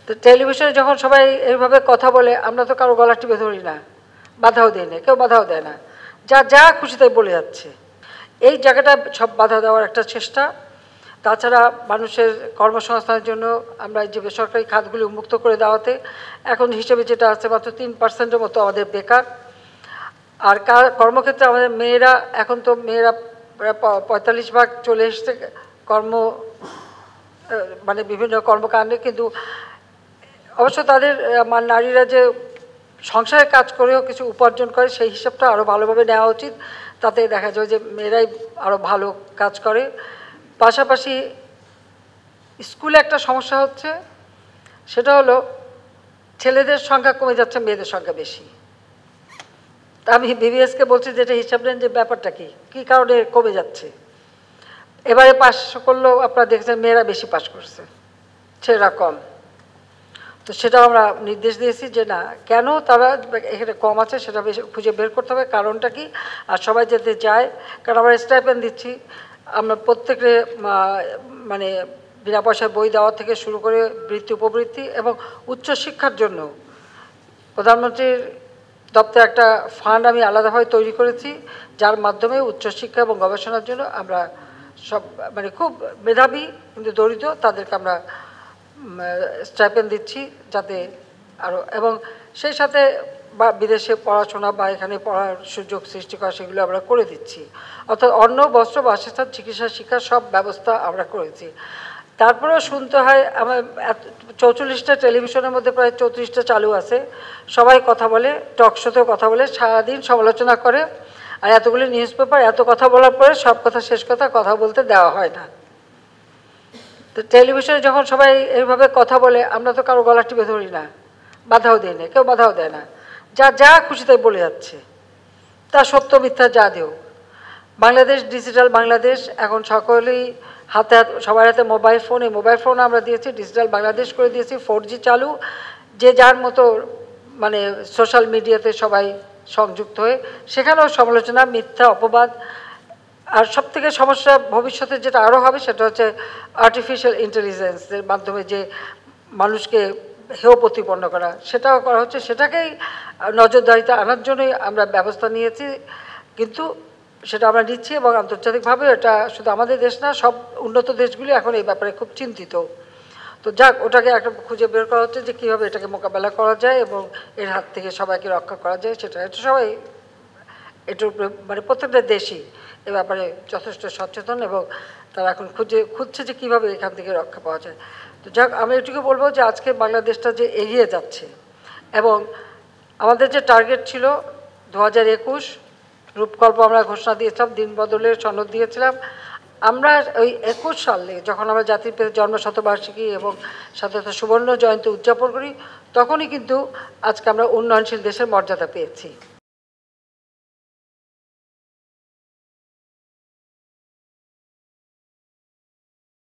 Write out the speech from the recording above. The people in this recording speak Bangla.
তো টেলিভিশনে যখন সবাই এইভাবে কথা বলে আমরা তো কারো গলা টিপে ধরি না, বাধাও দিই না, কেউ বাধাও দেয় না, যা যা খুশি তাই বলে যাচ্ছে। এই জায়গাটা সব বাধা দেওয়ার একটা চেষ্টা। তাছাড়া মানুষের কর্মসংস্থানের জন্য আমরা যে বেসরকারি খাতগুলি উন্মুক্ত করে দেওয়াতে এখন হিসেবে যেটা আছে মাত্র 3% মতো আমাদের বেকার। আর কর্মক্ষেত্রে আমাদের মেয়েরা, এখন তো মেয়েরা প্রায় 45% চলে এসছে মানে বিভিন্ন কর্মকাণ্ডে, কিন্তু অবশ্য তাদের নারীরা যে সংসারে কাজ করেও কিছু উপার্জন করে সেই হিসাবটা আরও ভালোভাবে নেওয়া উচিত। তাতে দেখা যায় যে মেয়েরাই আরও ভালো কাজ করে। পাশাপাশি স্কুলে একটা সমস্যা হচ্ছে, সেটা হলো ছেলেদের সংখ্যা কমে যাচ্ছে, মেয়েদের সংখ্যা বেশি। আমি বিবিএসকে বলছি যে এটা হিসাব নেন যে ব্যাপারটা কী কারণে কমে যাচ্ছে। এবারে পাস করলেও আপনারা দেখছেন মেয়েরা বেশি পাস করছে, ছেলেরা কম। তো সেটা আমরা নির্দেশ দিয়েছি যে না, কেন তারা এখানে কম আছে সেটা বেশি খুঁজে বের করতে হবে, কারণটা কি। আর সবাই যাতে যায়, কারণ আমরা স্টাইপেন্ড দিচ্ছি, আমরা প্রত্যেকে মানে বিনা পয়সায় বই দেওয়া থেকে শুরু করে বৃত্তি উপবৃত্তি এবং উচ্চশিক্ষার জন্য প্রধানমন্ত্রীর দপ্তরে একটা ফান্ড আমি আলাদাভাবে তৈরি করেছি, যার মাধ্যমে উচ্চশিক্ষা এবং গবেষণার জন্য আমরা সব মানে খুব মেধাবী কিন্তু দরিদ্র তাদেরকে আমরা স্টাইপেন্ড দিচ্ছি, যাতে আরও এবং সেই সাথে বা বিদেশে পড়াশোনা বা এখানে পড়ার সুযোগ সৃষ্টি করা সেগুলো আমরা করে দিচ্ছি। অর্থাৎ অন্ন, বস্ত্র, বাসস্থান, চিকিৎসা, শিক্ষার সব ব্যবস্থা আমরা করেছি। তারপরেও শুনতে হয়, আমার 44টা টেলিভিশনের মধ্যে প্রায় 34টা চালু আছে, সবাই কথা বলে, টক শোতেও কথা বলে, সারাদিন সমালোচনা করে। আর এতগুলি নিউজ পেপার, এত কথা বলার পরে সব কথা শেষ কথা বলতে দেওয়া হয় না। তো টেলিভিশনে যখন সবাই এইভাবে কথা বলে আমরা তো কারো গলা টিপে ধরি না, বাধাও দিই না, কেউ বাধাও দেয় না, যা যা খুশি তাই বলে যাচ্ছে। তা সত্য মিথ্যা যা দেও। বাংলাদেশ ডিজিটাল বাংলাদেশ, এখন সকলেই হাতে সবার হাতে মোবাইল ফোন, এই মোবাইল ফোন আমরা দিয়েছি, ডিজিটাল বাংলাদেশ করে দিয়েছি, 4G চালু, যে যার মতো মানে সোশ্যাল মিডিয়াতে সবাই সংযুক্ত হয়ে সেখানেও সমালোচনা, মিথ্যা, অপবাদ। আর সবথেকে সমস্যা ভবিষ্যতে যেটা আরও হবে সেটা হচ্ছে আর্টিফিশিয়াল ইন্টেলিজেন্সের মাধ্যমে যে মানুষকে হেয় প্রতিপন্ন করা, সেটাও করা হচ্ছে। সেটাকেই নজরদারিতে আনার জন্যই আমরা ব্যবস্থা নিয়েছি, কিন্তু সেটা আমরা নিচ্ছি এবং আন্তর্জাতিকভাবে এটা শুধু আমাদের দেশ না, সব উন্নত দেশগুলি এখন এই ব্যাপারে খুব চিন্তিত। তো যাক, ওটাকে একটা খুঁজে বের করা হচ্ছে যে কীভাবে এটাকে মোকাবেলা করা যায় এবং এর হাত থেকে সবাইকে রক্ষা করা যায়। সেটা সবাই এটার উপরে মানে প্রত্যেকটা দেশই এ ব্যাপারে যথেষ্ট সচেতন এবং তারা এখন খুঁজছে যে কীভাবে এখান থেকে রক্ষা পাওয়া যায়। তো যাক, আমি এটুকু বলবো যে আজকে বাংলাদেশটা যে এগিয়ে যাচ্ছে এবং আমাদের যে টার্গেট ছিল 2021 রূপকল্প আমরা ঘোষণা দিয়েছিলাম, দিন বদলের সনদ দিয়েছিলাম। আমরা ওই 21 সালে যখন আমরা জাতির পিতার জন্মশতবার্ষিকী এবং স্বাধীনতা সুবর্ণ জয়ন্তী উদযাপন করি, তখনই কিন্তু আজকে আমরা উন্নয়নশীল দেশের মর্যাদা পেয়েছি।